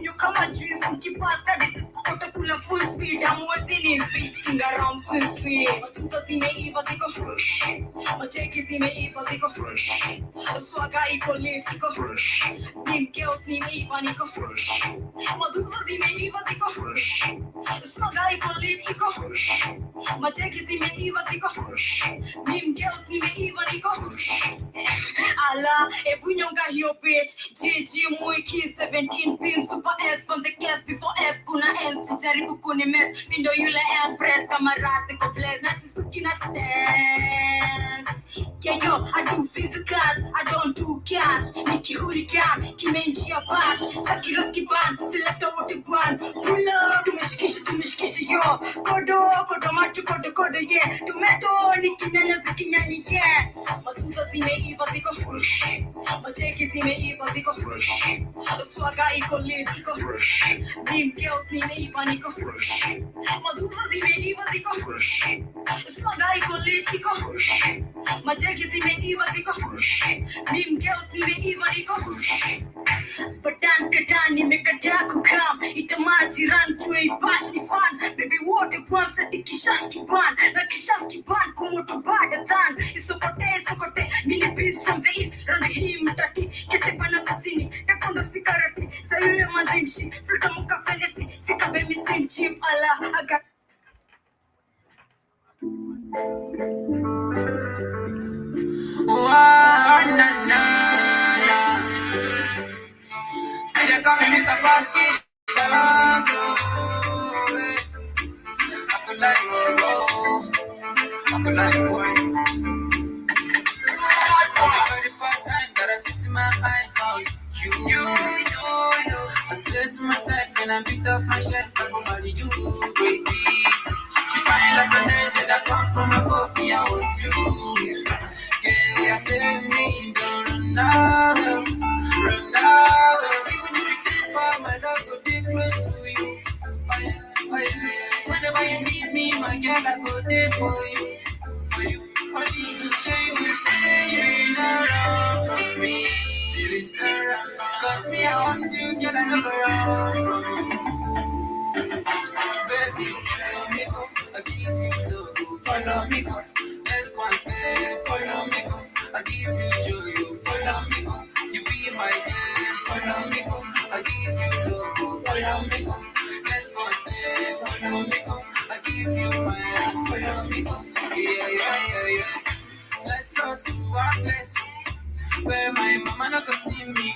you come and juice, keep pasta, this is Coca-Cola full speed. I'm waiting in beating around since we. Matutas imeiva ziko fresh. Macheki zimeiva ziko fresh. Swaga iko lit, iko fresh. Nimkeos nimeiva niko fresh. Matutas imeiva ziko fresh. Swaga iko lit, iko fresh. Macheki zimeiva ziko fresh. Nimkeos nimeiva niko fresh. Ala, ebunyonga hiyo bitch. GG Muiki 17 pin super S on the gas before S kuna N sijaribu kunimet mindo yule press kama rasta ko blaze na sisuki na dance. Yeah yo, I do physicals, I don't do cash. Niki hooligan, kimeingia bash. Sakira skiban, select what you want. Pull up, tumeshikisha yo. Kodo macho kodo yeah. Tomato niki nyanya zikinyanya yeah. Matuza zimeiva ziko fresh. Macheki zimeiva ziko fresh. Swaga iko lit iko fresh. Beam girls nimeiva niko fresh. Maduza zimeiva ziko fresh. Swaga iko lit iko fresh. Macheki zimeiva ziko fresh. Beam girls nimeiva niko fresh. Batan katan nimekataa kukam. Itamaji run to a bash ni fan. Baby wote kwanza tikishash kiban. Na kishash kiban kumoto bada than. Isokote mini beast from the east. Run him tati kete pana sasini. Takondo sikarati sayule manzimshi. Fruta muka fenesi fika baby sim chip ala aga. See they call me Mr. Basket. I could like I could like boy. For the first time that I sit in my eyes on you. I said to myself and I beat up my chest, I go marry you, baby. She fine like an angel that come from above me, I want you. Yeah, stay with me, don't run now. Even if you think far, my love will be close to you. Oh yeah. Whenever you need me, my girl, I go there for you. Only you say you will stay around from me. Please don't run from me. Cause me, I want you, girl, I never run from you. Baby, follow me, go. I give you love, follow me, go. Let's go and stay, follow me, go. I give you joy, you follow me, go. You be my girl, follow me, go. I give you love, follow me, go. Let's go and stay, follow me, go. I give you my hand, follow me, go. Yeah. Let's go to our place where my mama not gonna see me,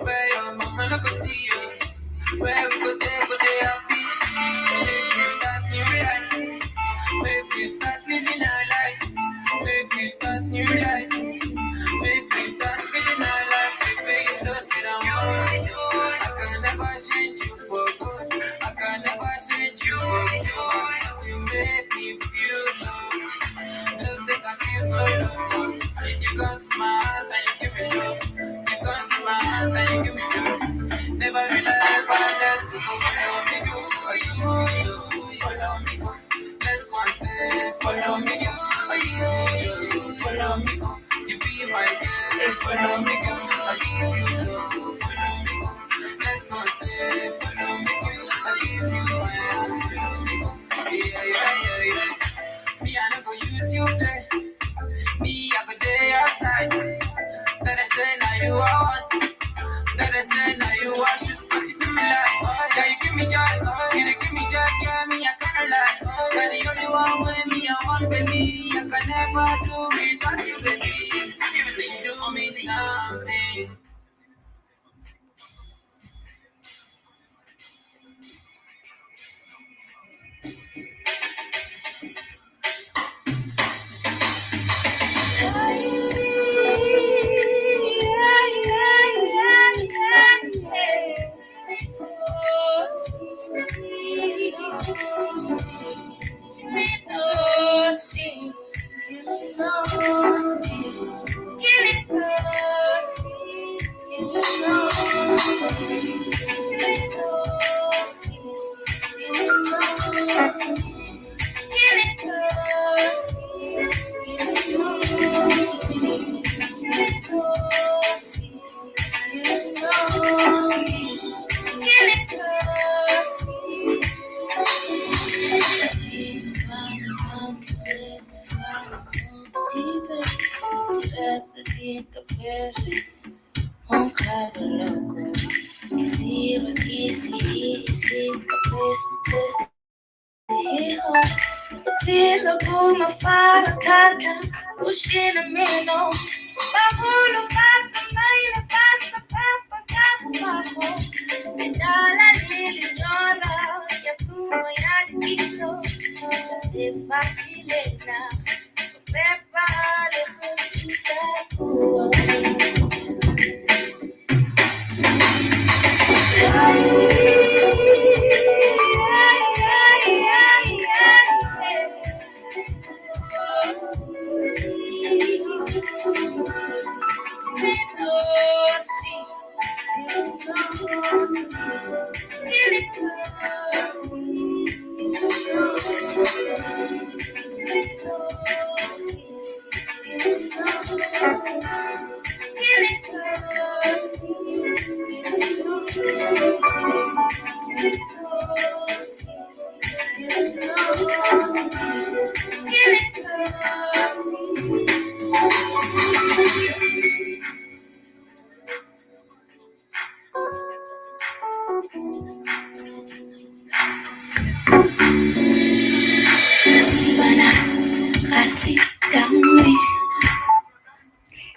where your mama not gonna see us, where we go there happy. Make we start new life, make we start living our life, make we start new life, make we start feeling our life. Baby, you know sit down. I can never change you for good. I can never change you for good. Cause you make me feel love. Those days I feel so loved. You come to my heart and you give me love. You come to my heart and you give me love. Never will I ever let you go. Follow me, go. Are you follow me, go. Let's go and stay. Follow me, go. Are you follow me, go. You be my girl. Follow me, go. I give you love. Follow me, go. Let's go and stay. Follow me, go. I give you my hand. Follow me, go. Yeah. Me, I no go use you play. Me, I go day outside. That I say now you are want. That I say now you are shoes. Cause you give me life. Yeah, you give me joy. You give me joy, yeah, me, I kinda lie. You're the only one with me, I want, baby. I can never do without you, baby. She do me something. Utilo buma fara kata ushina meno Babulo kata maila pasa papa kapu mako Medala lili dola ya kumo ya nizo Tade fatilena Pepa le kutita kuwa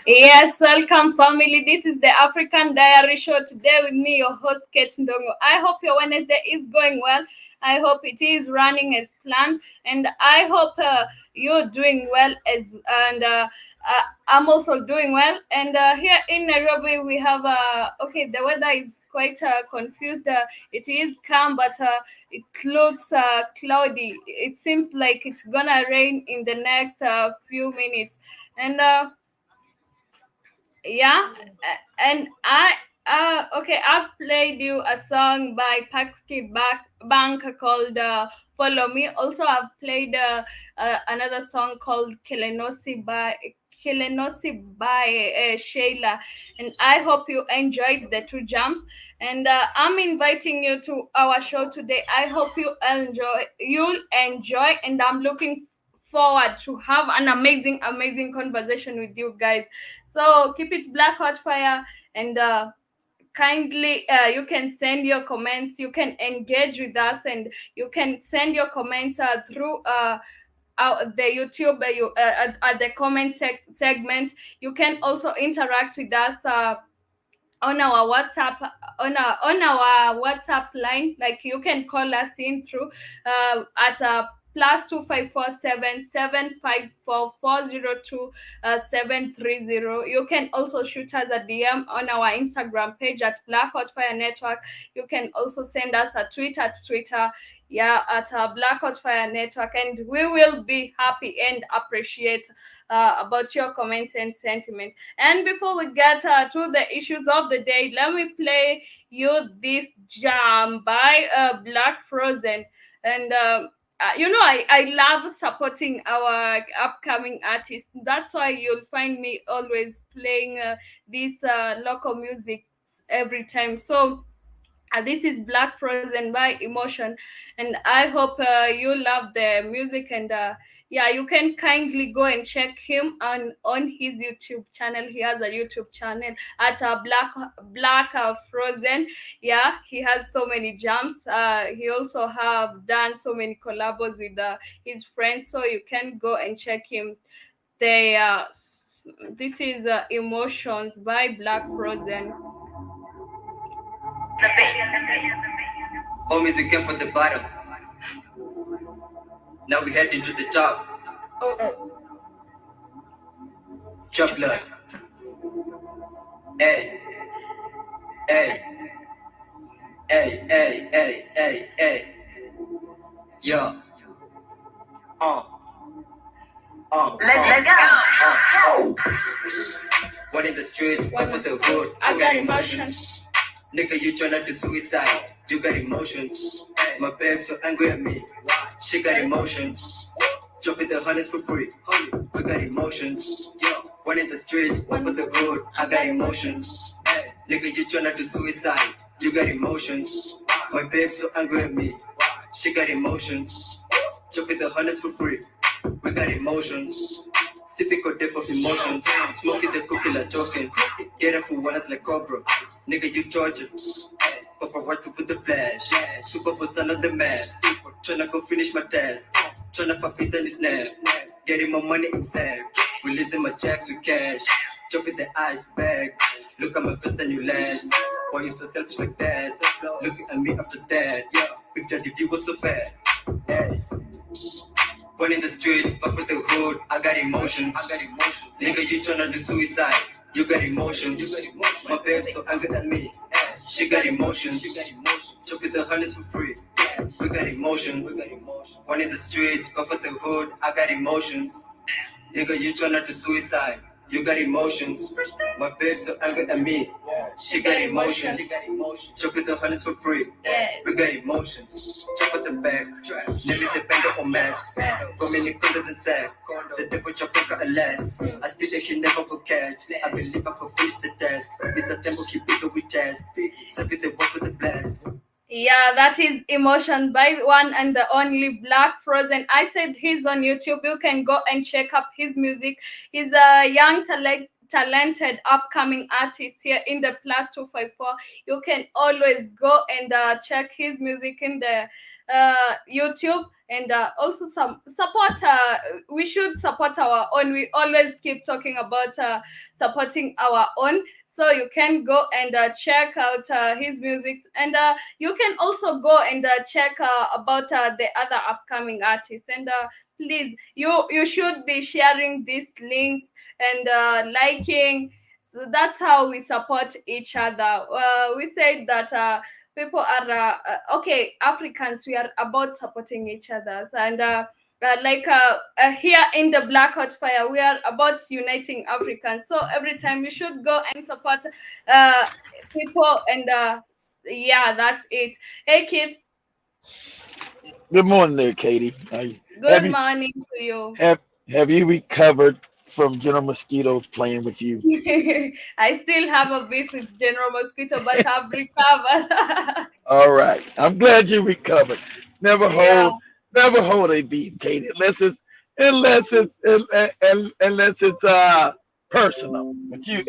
Yes, welcome family. This is the African Diary Show. Today with me, your host, Kate Ndongo. I hope your Wednesday is going well. I hope it is running as planned, and I hope you're doing well I'm also doing well. And here in Nairobi, we have the weather is quite confused. It is calm, but it looks cloudy. It seems like it's gonna rain in the next few minutes, and yeah and I've played you a song by Paxki Bank called Follow Me. Also, I've played another song called Kelenosi by Shayla, and I hope you enjoyed the two jams. And I'm inviting you to our show today. I hope you'll enjoy, and I'm looking forward to have an amazing conversation with you guys. So keep it Black Hot Fire, and kindly you can send your comments, you can engage with us, and you can send your comments through the YouTube at the comment segment. You can also interact with us on our WhatsApp line. Like, you can call us in through at +2547754402730. You can also shoot us a DM on our Instagram page at Black Hot Fire Network. You can also send us a tweet at Twitter, at Black Hot Fire Network, and we will be happy and appreciate about your comments and sentiment. And before we get to the issues of the day, let me play you this jam by Black Frozen. And I love supporting our upcoming artists. That's why you'll find me always playing this local music every time. So this is Black Frozen by Emotion, and I hope you love the music. And you can kindly go and check him on his YouTube channel. He has a YouTube channel at Black Frozen. Yeah, he has so many jams. He also have done so many collabs with his friends, so you can go and check him. This is Emotions by Black Frozen. Homies again for the bottom. Now we heading to the top. Drop blood. Hey. Hey. Hey, hey, hey, hey, hey. Yo. Let's go. One in the streets, one for the hood. I got emotions. Nigga, you tryna do suicide. You got emotions. My babe so angry at me. She got emotions. Dropping the hundreds for free. We got emotions. One in the streets, one for the hood. I got emotions. Nigga, you tryna do suicide. You got emotions. My babe so angry at me. She got emotions. Dropping the hundreds for free. We got emotions. Sipping got depth of emotions. Smoking the cookie like talking. Get up for one like Cobra. Nigga, you torture. Papa words with the flash. Super boss another mess. Tryna go finish my task. Tryna fuck it on his neck. Getting my money in sack. Releasing my checks with cash. Jump in the ice bag. Look at my face and you last. Why you so selfish like that? Looking at me after that. Picture the view was so fat. Hey. Born in the streets, back with the hood. I got emotions. Nigga, you tryna do suicide. You got emotions. My babe so angry at me. She got emotions. Jump with the hundreds for free. We got emotions. Born in the streets, back with the hood. I got emotions. Nigga, you tryna do suicide. You got emotions. My babe so angry at me. She got emotions. Jump with the hundreds for free. We got emotions. Jump with the back. Nearly depend on maps. Go many colors and sack. The devil jump got a last. I speak that she never will catch. I believe I could finish the task. Mr. Temple keep bigger with jazz. Save it the work for the blast. Yeah, that is Emotion by one and the only Black Frozen. I said he's on YouTube. You can go and check up his music. He's a young talented upcoming artist here in the +254. You can always go and check his music in the YouTube, and also some support. We should support our own. We always keep talking about supporting our own. So you can go and check out his music, and you can also go and check about the other upcoming artists. And please, you should be sharing these links and liking. So that's how we support each other. We said that people are okay. Africans, we are about supporting each other, and here in the Black Hot Fire, we are about uniting Africans. So every time you should go and support uh, people, and yeah, that's it. Hey, Kip, Good morning there, Katie. Have good you morning to you. have have you recovered from General Mosquitoes playing with you? I still have a beef with General Mosquito, but I've recovered. All right. I'm glad you recovered. Never Yeah. hold never hold a beef, Katie, unless it's personal. But you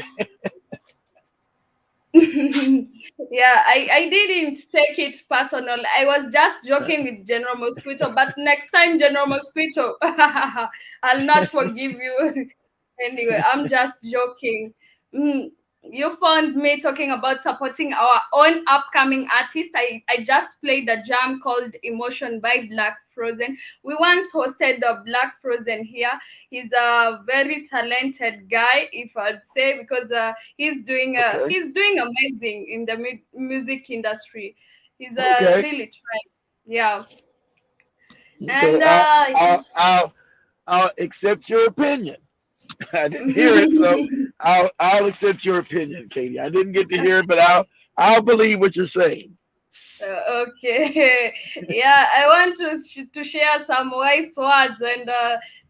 Yeah, I didn't take it personal. I was just joking with General Mosquito, but next time, General Mosquito, I'll not forgive you. Anyway, I'm just joking. Mm, you found me talking about supporting our own upcoming artist. I just played a jam called Emotion by Black Frozen. We once hosted the Black Frozen here. He's a very talented guy, if I'd say, because okay. he's doing amazing in the music industry. He's Okay. really trying. Yeah, Okay. and I'll accept your opinion. I didn't hear it, so I'll accept your opinion, Katie. I didn't get to hear it, but I'll believe what you're saying. Okay. Yeah, I want to share some wise words, and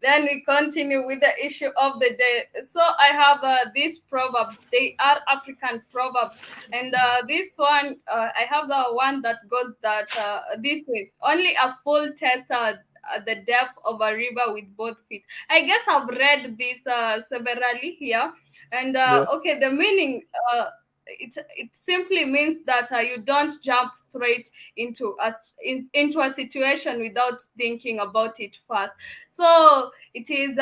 then we continue with the issue of the day. So I have these proverbs. They are African proverbs, and this one I have the one that goes that this way: only a fool tests the depth of a river with both feet. I guess I've read this severally here, and Yeah. okay, the meaning. It simply means that you don't jump straight into a situation without thinking about it first. So it is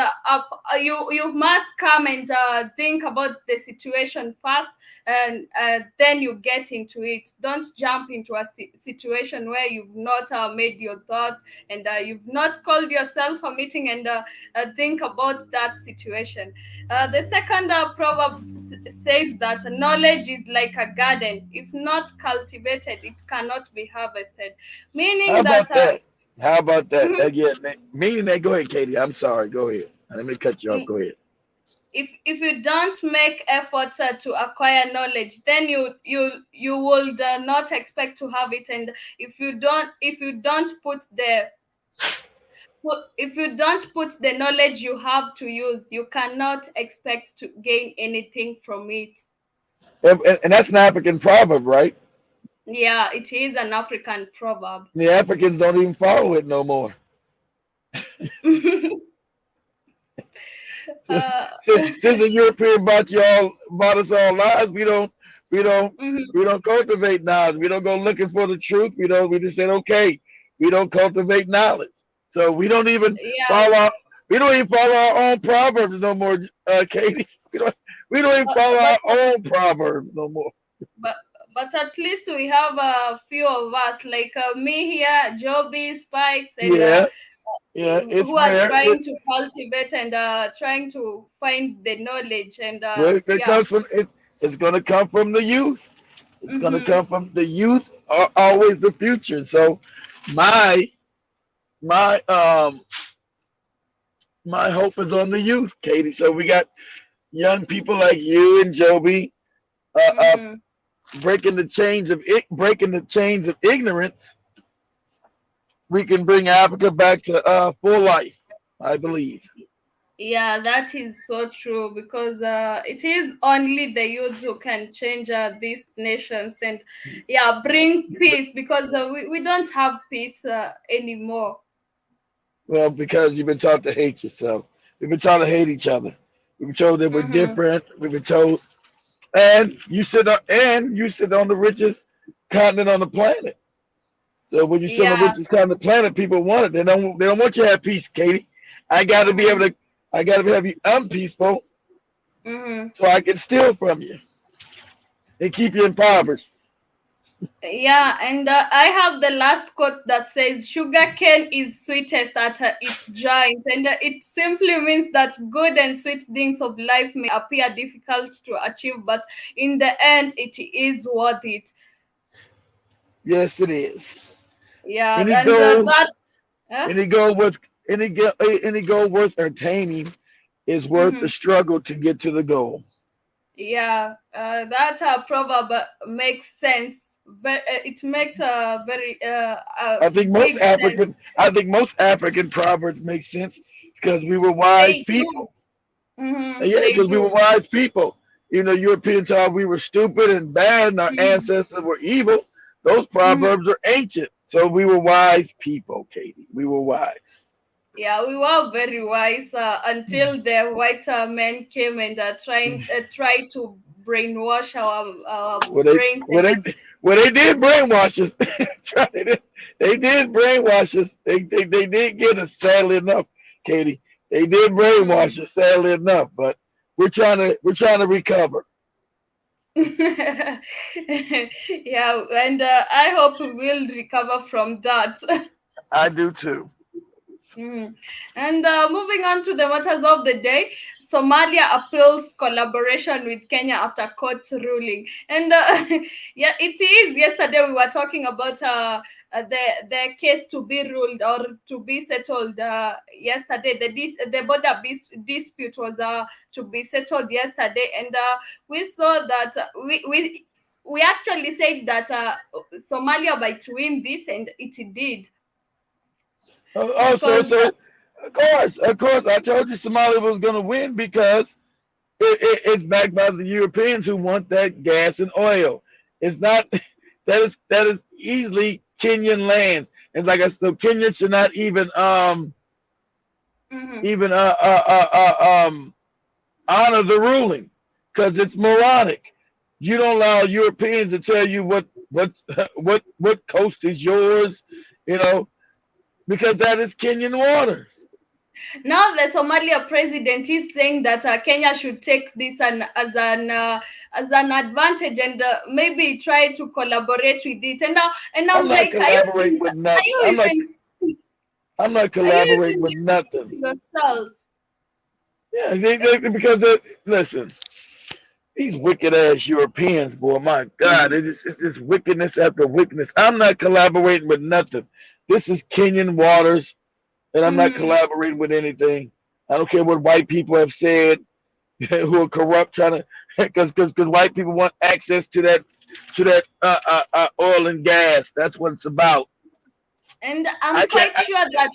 you must come and think about the situation first, and then you get into it. Don't jump into a situation where you've not made your thoughts, and you've not called yourself a meeting and think about that situation. The second proverb says that knowledge is like a garden. If not cultivated, it cannot be harvested. How Meaning that about that? How about that? mhm, Again, meaning that. Go ahead, Katie. I'm sorry. Go ahead. Let me cut you off. mm, Go ahead. if you don't make efforts to acquire knowledge, then you would not expect to have it. And if you don't put the knowledge you have to use, you cannot expect to gain anything from it. And that's an African proverb, right? Yeah, it is an African proverb. The Africans don't even follow it no more. uh, Since the European bought us all lives, we don't We don't Mm-hmm. we don't cultivate knowledge. We don't go looking for the truth. We just said okay. We don't cultivate knowledge. So Yeah, follow our, we don't even follow our own proverbs no more, Katie. We don't even but follow but our own proverbs no more. but but at least we have a few of us, like me here, Joby, Spikes, and Yeah, yeah, it's who are rare. trying to cultivate and trying to find the knowledge. And It yeah. comes from it's going to come from the youth. It's going to Mm-hmm. come from the youth are always the future. So my my my hope is on the youth, Katie. So we got young people like you and Joby uh, uh, Mm-hmm. breaking the chains of ignorance. We can bring Africa back to full life, I believe. Yeah, that is so true, because it is only the youths who can change these nations and, yeah, bring peace, because we don't have peace anymore. Well, because you've been taught to hate yourself. We've been taught to hate each other. We've been told that we're Mm-hmm. different. We've been told, and you sit on the richest continent on the planet. So when you sit on the Yeah. richest continent on the planet, people want it. They don't want you to have peace, Katie. I got to be able Mm-hmm. to. I got to have you unpeaceful Mm-hmm. so I can steal from you and keep you impoverished. Yeah, and I have the last quote that says, "Sugar cane is sweetest at its joint," and it simply means that good and sweet things of life may appear difficult to achieve, but in the end, it is worth it. Yes, it is. Yeah, Any and goal, that. Uh, any goal worth any goal worth attaining is worth the mhm. struggle to get to the goal. Yeah, that proverb makes sense. But it makes a big sense. I think most African proverbs make sense because we were wise They do. people. Mm-hmm, Yeah, they because we were do. wise people. You know, Europeans thought we were stupid and bad, and our Mm-hmm. ancestors were evil. Those Mm-hmm. proverbs are ancient, so we were wise people, Katie. We were wise. Yeah, we were very wise until the white men came and tried to brainwash our Well, they, brains. well, they, well, they did brainwash us. They did brainwash us. They did get us, sadly enough, Katie. They did Mhm. brainwash us, sadly enough. But we're trying to recover. Yeah, and I hope we will recover from that. I do too. Mhm. And moving on to the matters of the day, Somalia appeals collaboration with Kenya after court's ruling. And yeah, it is. Yesterday we were talking about the case to be ruled or to be settled. Yesterday, the border dispute was to be settled yesterday, and we saw that we actually said that Somalia might win this, and it did, Also, because so of course, I told you Somalia was going to win because it's backed by the Europeans who want that gas and oil. It's not that is easily Kenyan lands. It's like I said, so Kenya should not mhm. even honor the ruling because it's moronic. You don't allow Europeans to tell you what coast is yours, you know, because that is Kenyan waters. Now the Somalia president is saying that Kenya should take this as an advantage, and maybe try to collaborate with it. And I'm I'm not like, are you collaborating serious? with nothing. I'm not Are you collaborating even with listening nothing. to yourself? Yeah, Uh, because listen, these wicked ass Europeans, boy, my God, mhm, it's just wickedness after wickedness. I'm not collaborating with nothing. This is Kenyan waters, and I'm not mhm. collaborating with anything. I don't care what white people have said who are corrupt, trying to because white people want access to that oil and gas. That's what it's about. And I I'm can't. quite sure that.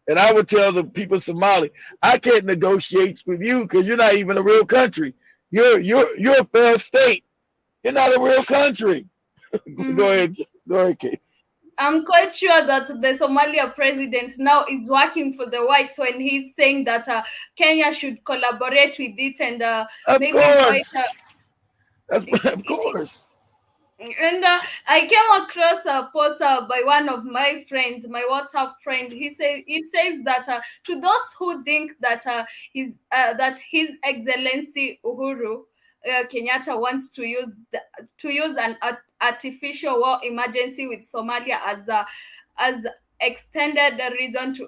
And I would tell the people of Somali, I can't negotiate with you because you're not even a real country. You're a failed state. You're not a real country. Go Mhm. ahead, go ahead, Kate. I'm quite sure that the Somalia president now is working for the whites when he's saying that Kenya should collaborate with it, and Of maybe fight. course, That's of It course. and I came across a poster by one of my friends, my WhatsApp friend. He says that to those who think that His Excellency Uhuru Kenyatta wants to use an artificial war emergency with Somalia as extended a reason to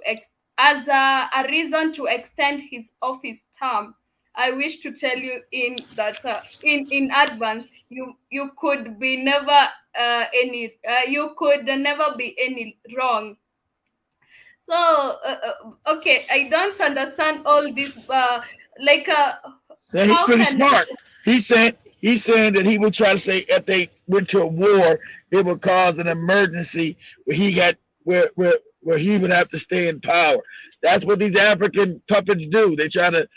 as a reason to extend his office term. I wish to tell you in advance, you could be never any you could never be any wrong. So okay, I don't understand all this. Like Yeah, he's how pretty can smart. He's saying that he would try to say if they went to a war, it would cause an emergency where he got where he would have to stay in power. That's what these African puppets do. They try to.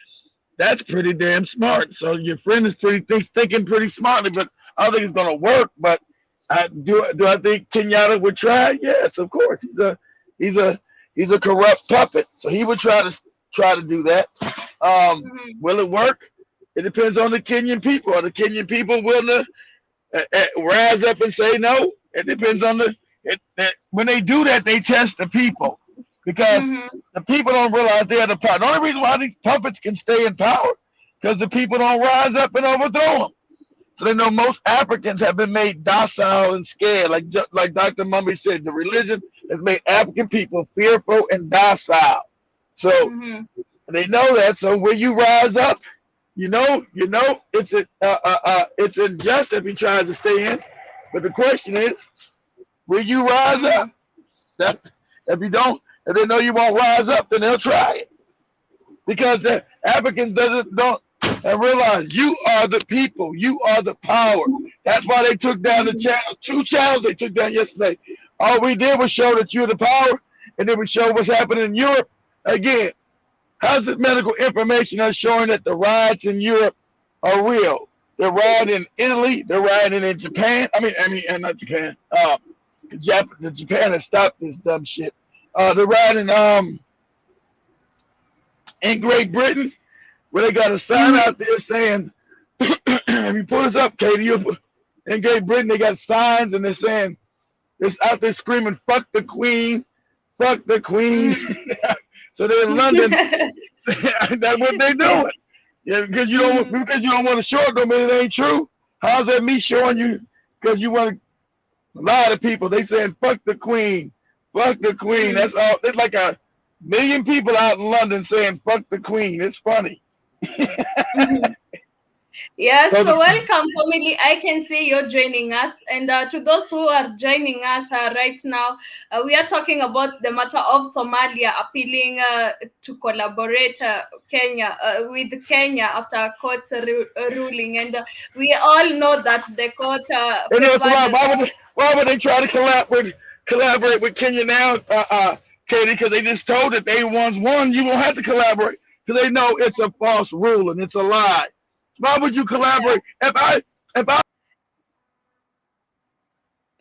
That's pretty damn smart. So your friend is thinking pretty smartly, but I don't think it's gonna work. But I think Kenyatta would try? Yes, of course. He's a he's a corrupt puppet, so he would try to do that. Mhm, Will it work? It depends on the Kenyan people. Are the Kenyan people willing to rise up and say no? It depends on when they do that, they test the people because mhm, the people don't realize they're the power. The only reason why these puppets can stay in power because the people don't rise up and overthrow them. So they know most Africans have been made docile and scared, like Dr. Mummy said. The religion has made African people fearful and docile. So mhm, they know that. So when you rise up, it's unjust if he tries to stay in. But the question is, will you rise up? mhm, That's if you don't, if they know you won't rise up, then they'll try it because the Africans doesn't don't and realize you are the people, you are the power. That's why they took down the mhm, channel. 2 channels they took down yesterday. All we did was show that you're the power, and then we show what's happening in Europe. Again, how's it medical information that's showing that the riots in Europe are real? They're rioting in Italy. They're rioting in Japan. And not Japan. Japan has stopped this dumb shit. They're rioting in Great Britain, where they got a sign mhm, out there saying, if you pull this up, Katie, in Great Britain, they got signs and they're saying, it's out there screaming, fuck the Queen, fuck the Queen. mhm. So they're in London. That's what they're doing. Yeah, Mhm. because you don't want to show it, don't mean it ain't true. How's that me showing you? Because you want to lie to people. They saying fuck the Queen, fuck the Queen. Mhm. That's all. There's like a million people out in London saying fuck the Queen. It's funny. Mhm. Yeah, So so the, welcome, family. I can see you're joining us. And to those who are joining us right now, we are talking about the matter of Somalia appealing to collaborate with Kenya after a court ruling. And we all know that the court you know it's a lot. favored. Why would they try to collaborate with Kenya now, Katie? Because they just told that they once won. You won't have to collaborate because they know it's a false rule and it's a lie. Why would you collaborate? If I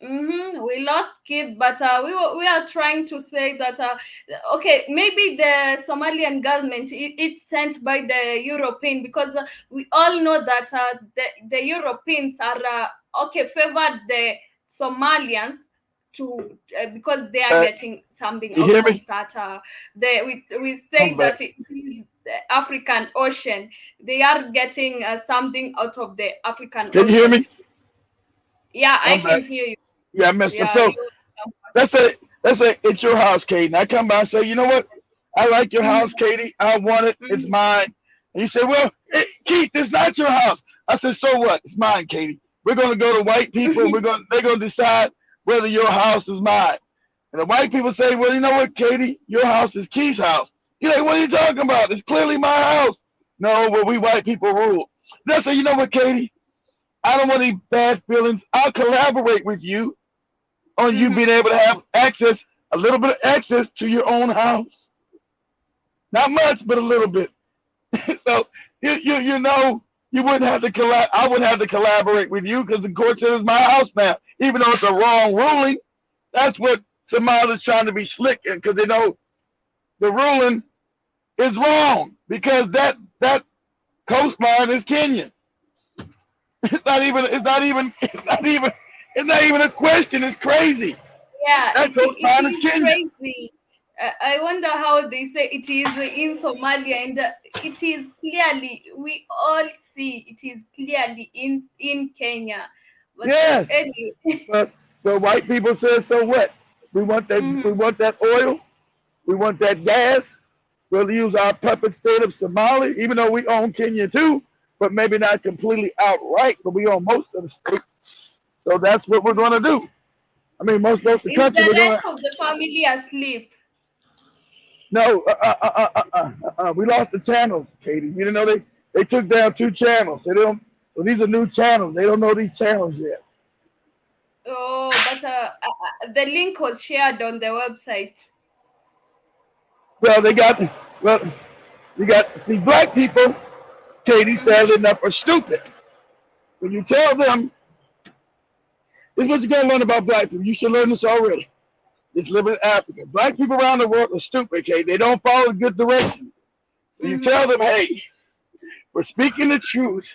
We lost Kid, but we are trying to say that okay, maybe the Somalian government it's sent by the European because we all know that the Europeans are okay favored the Somalians to because they are uh, getting something you out hear of me? that. We I'm say back. that it is the African Ocean. They are getting something out of the African Can you hear Ocean. me? Yeah, I I'm can back. hear you. Yeah, I messed up. Yeah, So you. let's say it's your house, Katie. And I come by and say, you know what? I like your Mhm, house, Katie. I want it. It's mhm, mine. And you say, well, Keith, it's not your house. I said, so what? It's mine, Katie. We're gonna go to white people and they're gonna decide whether your house is mine. And the white people say, well, you know what, Katie? Your house is Keith's house. You're like, what are you talking about? It's clearly my house. No, well, we white people rule. Then I say, you know what, Katie? I don't want any bad feelings. I'll collaborate with you on you being mhm, able to have access, a little bit of access to your own house. Not much, but a little bit. So you know you wouldn't have to I wouldn't have to collaborate with you because the court says it's my house now, even though it's a wrong ruling. That's what Somalia's trying to be slick because they know the ruling is wrong because that coastline is Kenyan. It's not even. It's not even. It's not even. It's not even a question. It's crazy. Yeah, That goes it mine is is Kenya. crazy. I wonder how they say it is in Somalia, and it is clearly, we all see it is clearly in Kenya. But Yes, anyway, but the white people said, so what? We want that. We mhm. want that oil. We want that gas. We'll use our puppet state of Somalia, even though we own Kenya too, but maybe not completely outright, but we own most of the state. So that's what we're going to do. I mean, most of the Is country, the we're going rest to. of the family asleep? No, we lost the channels, Katie. You didn't know they took down 2 channels. They don't. So these are new channels. They don't know these channels yet. Oh, but the link was shared on the website. Well, they got. Well, you got. See, black people, Katie, Mm-hmm. sadly enough, are stupid. When you tell them, this is what you're gonna learn about black people. You should learn this already. Just living in Africa. Black people around the world are stupid, Katie. They don't follow good directions. When you tell Mm-hmm. them, hey, we're speaking the truth,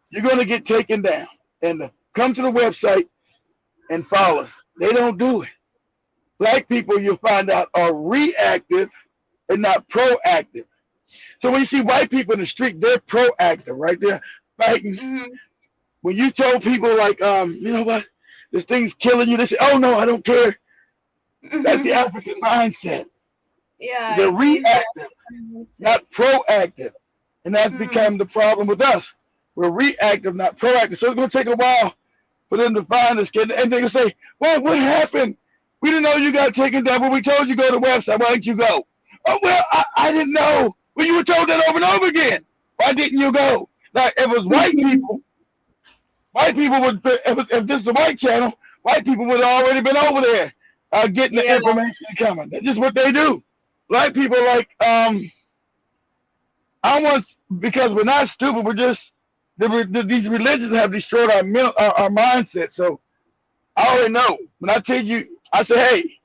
you're gonna get taken down. And come to the website and follow. They don't do it. Black people, you'll find out, are reactive and not proactive. So when you see white people in the street, they're proactive, right? They're fighting. Mm-hmm. When you told people like, you know what, this thing's killing you, they say, oh no, I don't care. That's the African mindset. Yeah, They're it is the reactive, mindset. not proactive. And that's Mm-hmm. become the problem with us. We're reactive, not proactive. So it's going to take a while for them to find this kid. And they can say, well, what happened? We didn't know you got taken down, but we told you go to the website. Why didn't you go? Oh, well, I didn't know. Well, you were told that over and over again. Why didn't you go? Like, if it was white people would, if this is the white channel, white people would have already been over there getting the Yeah. information coming. That's just what they do. Black people are like, I want, because we're not stupid, we're just, these religions have destroyed our mindset. So I already know. When I tell you, I say, hey,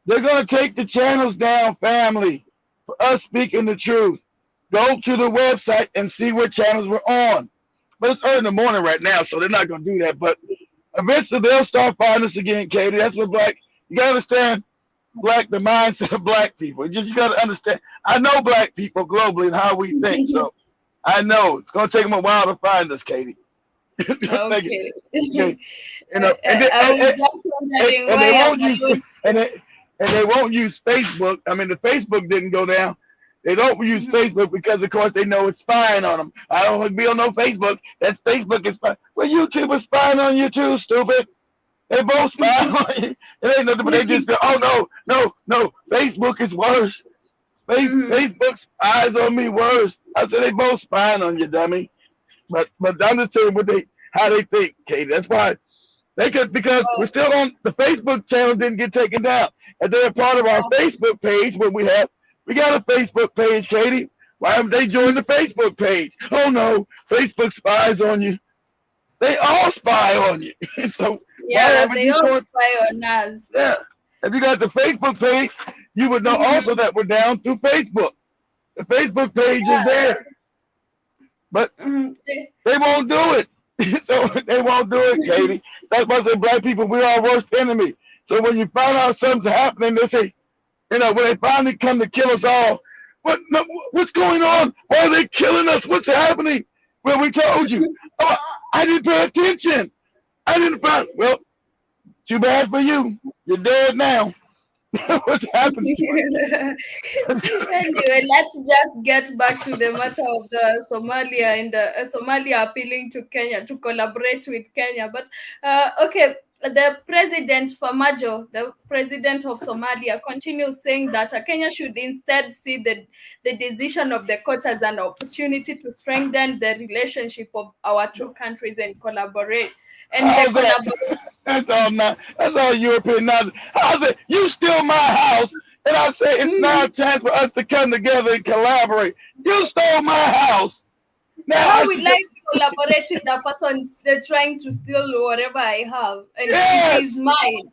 they're going to take the channels down, family, for us speaking the truth. Go to the website and see what channels we're on. But it's early in the morning right now, so they're not going to do that. But eventually they'll start finding us again, Katie. That's what you got to understand the mindset of black people. You got to understand. I know black people globally and how we think. So I know it's going to take them a while to find us, Katie. Okay. Okay. You know, I was just wondering and why they am won't I use on? and they won't use Facebook. I mean, the Facebook didn't go down. They don't use Mhm. Facebook because, of course, they know it's spying on them. I don't be on no Facebook. That's Facebook is spying. Well, YouTube is spying on you too, stupid. They both spy on you. It ain't nothing, but they just go, oh no. Facebook is worse. Mhm. Facebook spies on me worse. I said they both spying on you, dummy. But I'm just telling you how they think, Katie. That's why they could, because we're Oh, still on the Facebook channel didn't get taken down. And they're a part of our Facebook page, what we got a Facebook page, Katie. Why haven't they joined the Facebook page? Oh no, Facebook spies on you. They all spy on you. So why yeah, haven't they you all joined? spy on us. Yeah. If you got the Facebook page, you would know also Mhm. that we're down through Facebook. The Facebook page is Yeah. there. But Mhm. they won't do it. So they won't do it, Katie. That's why I say black people, we're our worst enemy. So when you find out something's happening, they say, when they finally come to kill us all, what's going on? Why are they killing us? What's happening? Well, we told you. Oh, I didn't pay attention. I didn't find. Well, too bad for you. You're dead now. What happens to Anyway, let's just get back to the matter of the Somalia and Somalia appealing to Kenya to collaborate with Kenya. But okay, the president Famajo, the president of Somalia, continues saying that Kenya should instead see the decision of the court as an opportunity to strengthen the relationship of our two countries and collaborate. And the How's that? collaboration. That's all European nonsense. How's it? You steal my house, and I say it's now a chance for us to come together and collaborate. You stole my house. Now I How will should. I collaborate with the person trying to steal whatever I have and it is Yes, mine?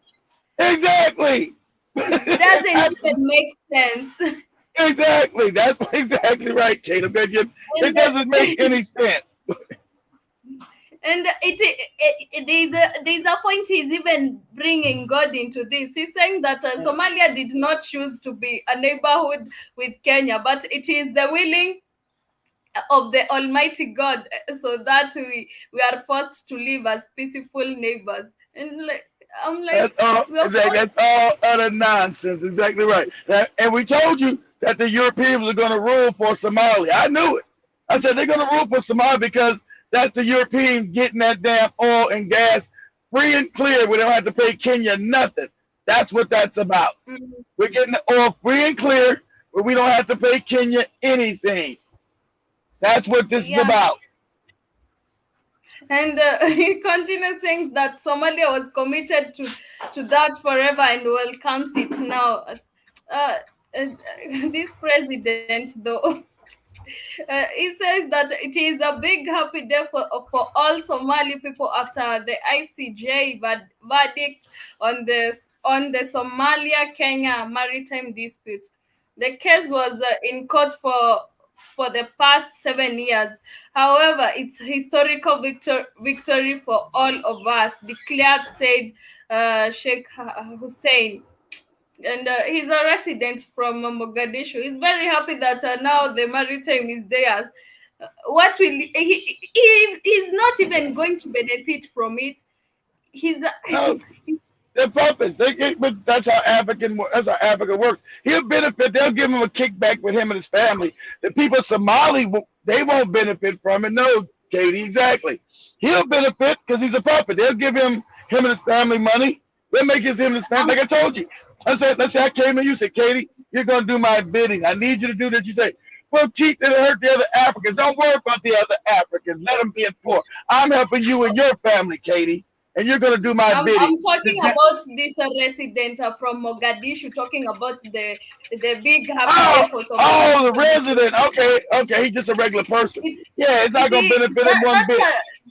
exactly. Doesn't even make sense. Exactly. That's exactly right, Caleb. It And doesn't make any sense. And there's a point he's even bringing God into this. He's saying that Somalia did not choose to be a neighborhood with Kenya, but it is the willing of the Almighty God, so that we are forced to live as peaceful neighbors. And like, I'm like, That's all. we are Exactly. forced. That's all utter nonsense. Exactly right. And we told you that the Europeans are going to rule for Somalia. I knew it. I said they're going to rule for Somalia because that's the Europeans getting that damn oil and gas free and clear. We don't have to pay Kenya nothing. That's what that's about. Mm, We're getting the oil free and clear, where we don't have to pay Kenya anything. That's what this is yeah. about. And he continues saying that Somalia was committed to that forever and welcomes it now. Uh, uh, this president, though, he says that it is a big happy day for all Somali people after the ICJ verdict on the Somalia Kenya maritime dispute. The case was in court for the past 7 years. However, it's historical victory for all of us, declared, said Sheikh Hussein. And he's a resident from Mogadishu. He's very happy that now the maritime is theirs. What will he's not even going to benefit from it. He's No, their purpose. But that's how Africa works. He'll benefit. They'll give him a kickback with him and his family. The people of Somali, they won't benefit from it. No, Katie, exactly. He'll benefit because he's a puppet. They'll give him and his family money. They'll make him and his family. Like I told you, let's say I came to you, said, Katie, you're gonna do my bidding. I need you to do this. You say, well, Keith didn't hurt the other Africans. Don't worry about the other Africans. Let them be in poor. I'm helping you and your family, Katie, and you're gonna do my bidding. I'm talking about this resident from Mogadishu, talking about the big happy day for Somali Oh, the people. resident. Okay, he's just a regular person. It, Yeah, it's not it gonna is benefit him one that's bit.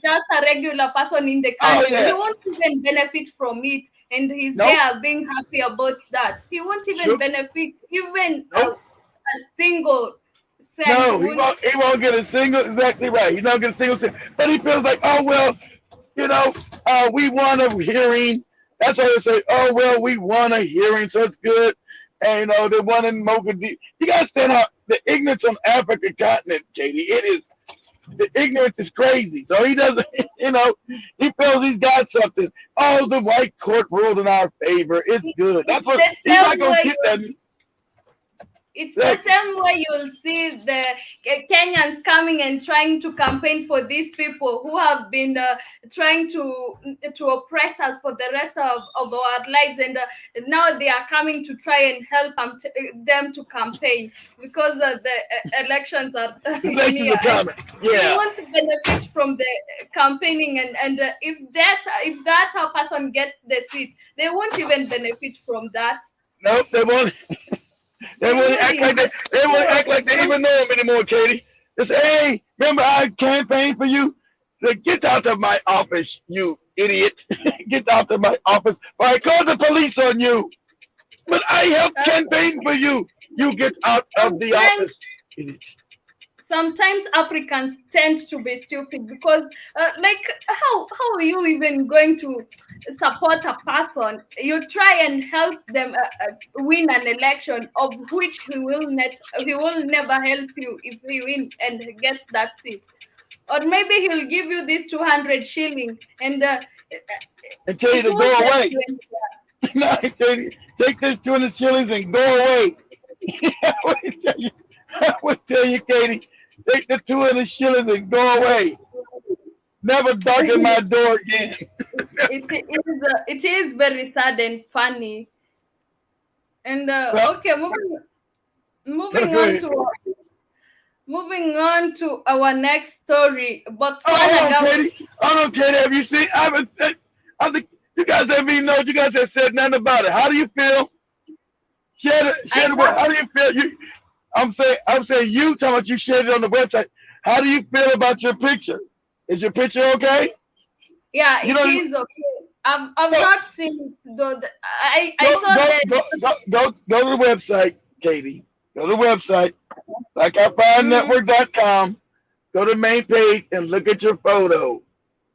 just a regular person in the Oh country. He yeah, won't even benefit from it, and he's nope, there being happy about that. He won't even sure, benefit even nope. a single cent. He No, he won't. won't. He won't get a single. Exactly right. He's not gonna get a single cent. But he feels like, oh well, you know, we won a hearing. That's why they say, oh well, we won a hearing, so it's good. And they won in Mogadishu. You gotta understand how the ignorance on African continent, Katie. It is the ignorance is crazy. So he doesn't, he feels he's got something. Oh, the white court ruled in our favor. It's good. That's It's what the he's not same gonna way. get that. It's the Like, same way you'll see the Kenyans coming and trying to campaign for these people who have been trying to oppress us for the rest of our lives, and now they are coming to try and help them to campaign because the elections are the elections near, are and coming. they Yeah. want to benefit from the campaigning, and if that person gets the seat, they won't even benefit from that. Nope. They won't. They They won't act like wouldn't. they. They won't So act like they even know him anymore, Katie. They say, hey, remember I campaigned for you? Say, get out of my office, you idiot. Get out of my office, or I call the police on you. But I helped uh, campaign for you. You get out of the sometimes office, idiot. sometimes Africans tend to be stupid because like how are you even going to support a person? You try and help them win an election of which he will never help you if he win and gets that seat. Or maybe he'll give you this 200 shilling, and And tell you it to go won't help away. you anywhere. No, I tell you, take this 200 shillings and go away. I would tell you, Katie, take the 200 shillings and go away. Never darken my door again. It is very sad and funny. And Well, okay, go moving on ahead. to our next story. Oh, Botswana government. hold on, Katie. Have you seen? I think you guys haven't even know. You guys have said nothing about it. How do you feel? I Share the word. have How do you feel? I'm saying you talking about you shared it on the website. How do you feel about your picture? Is your picture okay? Yeah, You it know, is okay. I've go not seen I go saw go the go go go to the website, Katie. Go to the website, like I find mm, network.com. Go to the main page and look at your photo.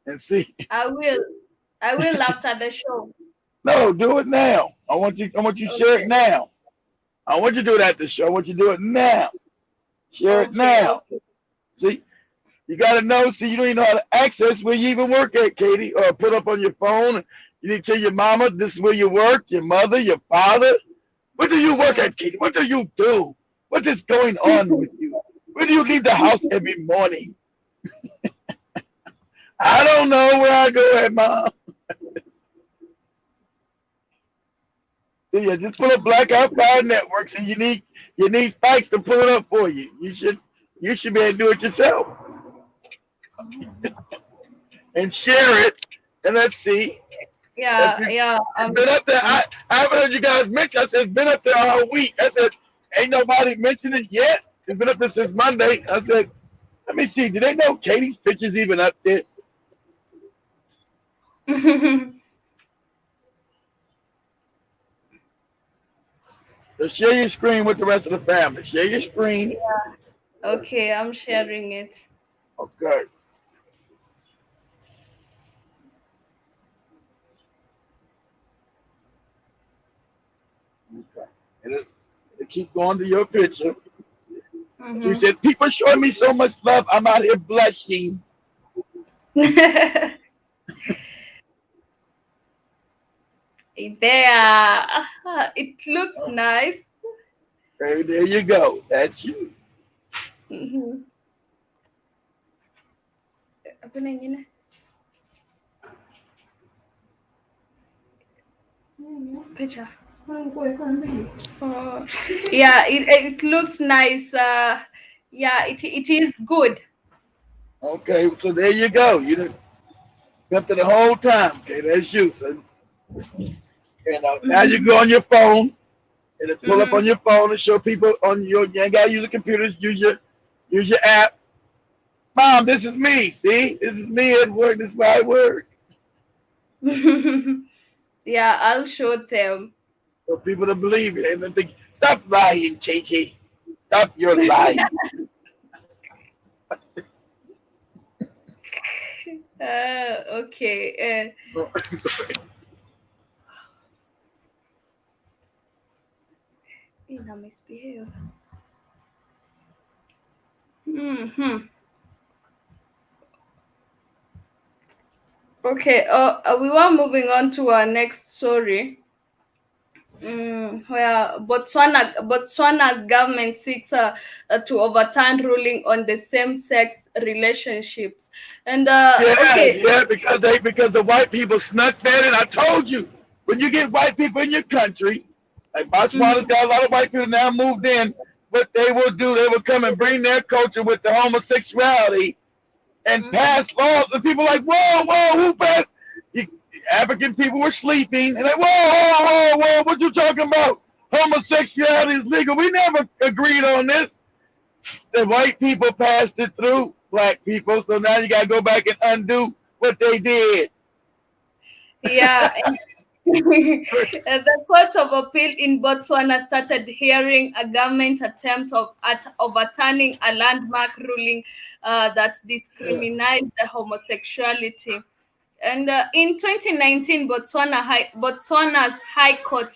and see. I will. I will after the show. No, do it now. I want you to share it Okay. now. I want you to do it at the show. I want you to do it now. Share it Okay. now. Okay. See, you got to know. See, you don't even know how to access where you even work at, Katie, or put up on your phone. You need to tell your mama this is where you work, your mother, your father. Where do you work Mm. at, Katie? What do you do? What is going on with you? Where do you leave the house every morning? I don't know where I go at, mom. So yeah, just pull up Blackout Fire Networks, and you need Spikes to pull it up for you. You should be able to do it yourself and share it. And let's see. If Yeah. you, Yeah. it's been up there. I haven't heard you guys mention. I said it's been up there all week. I said ain't nobody mentioned it yet. It's been up there since Monday. I said let me see. Do they know Katie's picture's even up there? So share your screen with the rest of the family. Share your screen. Okay. I'm sharing it. Okay. Okay. And it keep going to your picture. So he Mm-hmm. said, people showing me so much love, I'm out here blushing. There. It looks Oh, nice. there you go. That's you. Mm-hmm. Apa nangina? Picture. Oh, yeah, it looks nice. Yeah, it is good. Okay, so there you go. You done up to the whole time. Okay, that's you. So now you Mm-hmm. go on your phone and it pull up Mm-hmm. on your phone and show people on your you ain't gotta use the computers, use your app. Mom, this is me. See? This is me at work. This is where I work. Yeah, I'll show them. For people to believe it. And then think, stop lying, KK. Stop your lying. Okay. I misbehave. Mm-hmm. Okay. We were moving on to our next story. Where Botswana's government seeks to overturn ruling on the same-sex relationships, and Yeah, okay. yeah, because the white people snuck that in. I told you, when you get white people in your country, like Botswana's Mhm, got a lot of white people now moved in. What they will do, they will come and bring their culture with the homosexuality and mhm. pass laws. And people are like, whoa, who passed? You, African people were sleeping, and like, whoa, what you talking about? Homosexuality is legal. We never agreed on this. The white people passed it through black people, so now you gotta go back and undo what they did. Yeah, and the Court of Appeal in Botswana started hearing a government attempt at overturning a landmark ruling that Yeah. discriminates the homosexuality. And in 2019, Botswana's High Court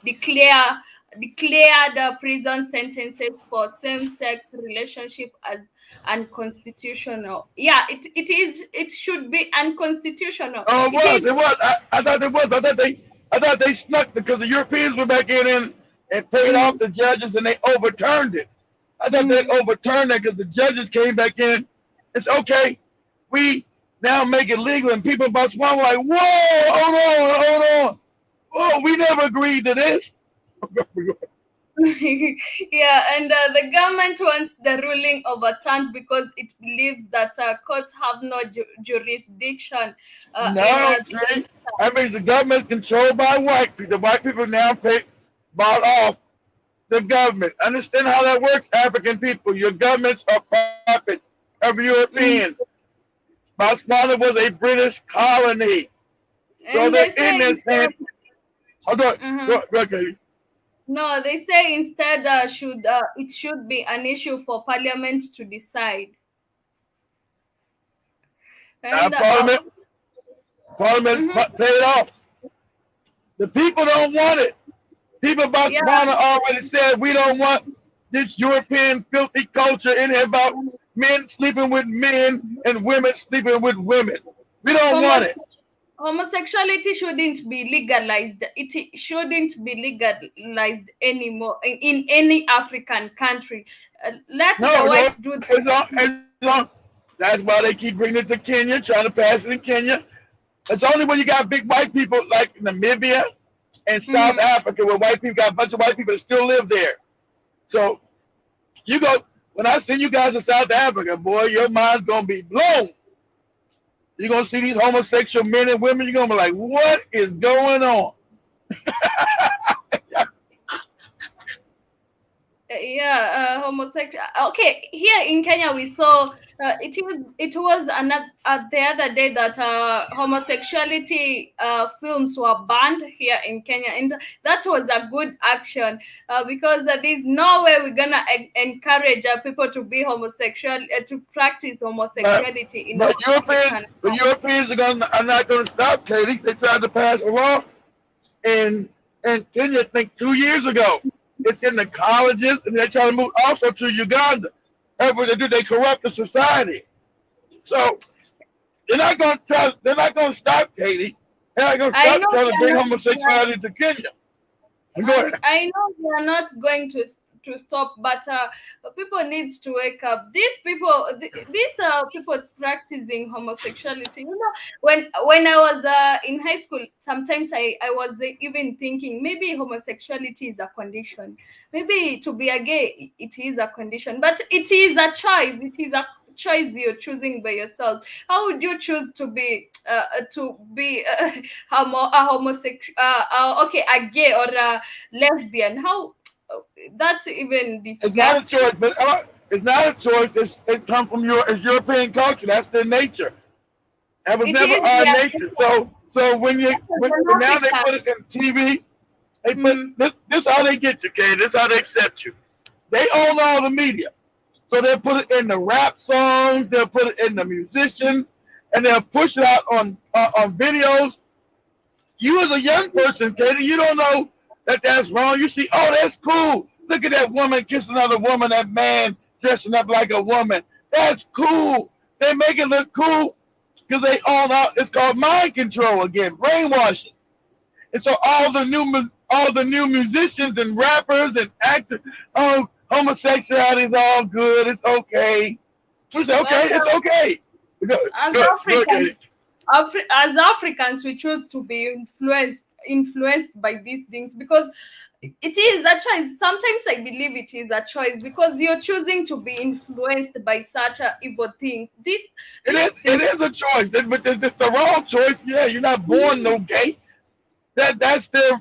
declared prison sentences for same-sex relationship as unconstitutional. Yeah, it should be unconstitutional. Oh, it It is. was. It was. I thought it was. I thought they snuck because the Europeans went back in and paid off Mm, the judges and they overturned it. I thought they'd mm. overturn that because the judges came back in. It's okay. We now make it legal, and people in Botswana were like, "Whoa, hold on. Whoa, we never agreed to this." Yeah, and the government wants the ruling overturned because it believes that courts have no jurisdiction in No, see, that means the government is controlled by white people. The white people now bought off the government. Understand how that works, African people. Your governments are puppets of Mm, Europeans. Botswana was a British colony. So and they're they in say there saying, instead. hold on, Mhm. okay. No, they say instead should it should be an issue for parliament to decide. Now And Parliament mhm, paid off. The people don't want it. People of yeah, Botswana already said we don't want this European filthy culture in here about men sleeping with men and women sleeping with women. We don't want homo- it. homosexuality shouldn't be legalized. It shouldn't be legalized anymore in any African country. Let the No, whites do the that's why they keep bringing it to Kenya, trying to pass it in Kenya. It's only when you got big white people like Namibia and South mhm. Africa where white people got a bunch of white people that still live there. So you go when I send you guys to South Africa, boy, your mind's gonna be blown. You're gonna see these homosexual men and women. You're gonna be like, what is going on? Yeah, homosexual. Okay, here in Kenya we saw it was another the other day that homosexuality films were banned here in Kenya, and that was a good action because there's no way we're gonna encourage people to be homosexual to practice But homosexuality in but our Europeans, African. the Europeans are not gonna stop, Katie. They tried to pass a law in Kenya, I think 2 years ago. It's in the colleges, and they're trying to move also to Uganda. That's what they do. They corrupt the society. So they're not going to try. They're not going to stop, Katie. They're not going to I stop know trying to they are bring not. homosexuality to Kenya. Go ahead. I know we are not going to stop, but people need to wake up. These people practicing homosexuality. When I was in high school, sometimes I was even thinking maybe homosexuality is a condition. Maybe to be a gay, it is a condition, but it is a choice. It is a choice you're choosing by yourself. How would you choose to be a homosexual, okay, a gay or a lesbian? How that's even It's not a disgusting. choice, but it's not a choice. It comes from it's European culture. That's their nature. That was It never is our their nature. So nature as an when now they put African. it in TV, they put Mm, this how they get you, Katie. This how they accept you. They own all the media. So they'll put it in the rap songs, they'll put it in the musicians, and they'll push it out on videos. You as a young person, Katie, you don't know that that's wrong. You see, oh, that's cool. Look at that woman kissing another woman, that man dressing up like a woman. That's cool. They make it look cool because they own out. It's called mind control again, brainwashing. And so all the new musicians and rappers and actors, oh, homosexuality is all good. It's okay. We say, okay, but it's okay. as Go, Africans, Katie. as Africans, we choose to be influenced by these things because it is a choice. Sometimes I believe it is a choice because you're choosing to be influenced by such a evil things. These It things. is a choice, but it's the wrong choice. Yeah, you're not born no gay. That's their.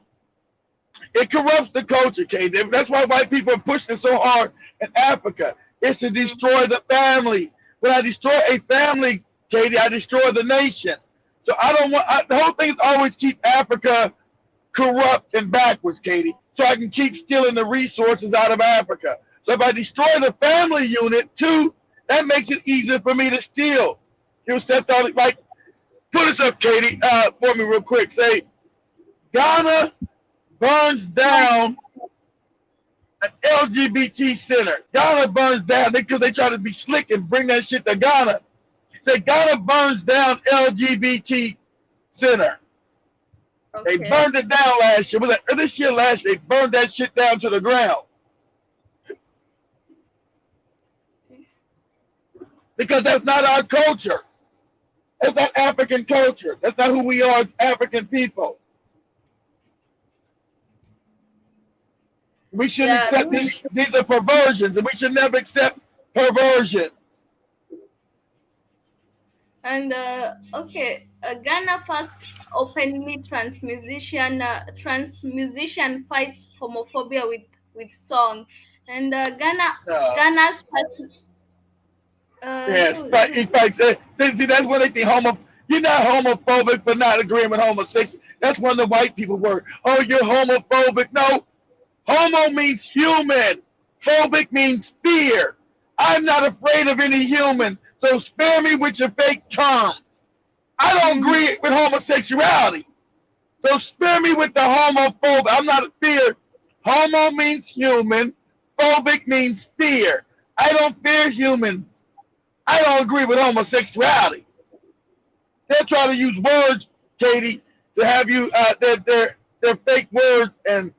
It corrupts the culture, Katie. That's why white people are pushing so hard in Africa. It's to Mm, destroy the families. When I destroy a family, Katie, I destroy the nation. So I don't want the whole thing is always keep Africa corrupt and backwards, Katie, so I can keep stealing the resources out of Africa. So if I destroy the family unit too, that makes it easier for me to steal. You set all like put us up, Katie, for me real quick. Say Ghana burns down an LGBT center. Ghana burns down because they try to be slick and bring that shit to Ghana. Say Ghana burns down LGBT center. They okay. burned it down last year. Was that this year? Last year, they burned that shit down to the ground because that's not our culture. That's not African culture. That's not who we are as African people. We shouldn't Yeah. accept these are perversions, and we should never accept perversion. And okay, Ghana first openly trans musician fights homophobia with song, and Uh, Ghana's first yes, but in fact, see, that's what they think You're not homophobic for not agreeing with homosexual. That's one of the white people word. Oh, you're homophobic. No, homo means human. Phobic means fear. I'm not afraid of any human. So spare me with your fake terms. I don't Mhm. agree with homosexuality. So spare me with the homophobe. I'm not a fear. Homo means human. Phobic means fear. I don't fear humans. I don't agree with homosexuality. They'll try to use words, Katie, to have you their fake words and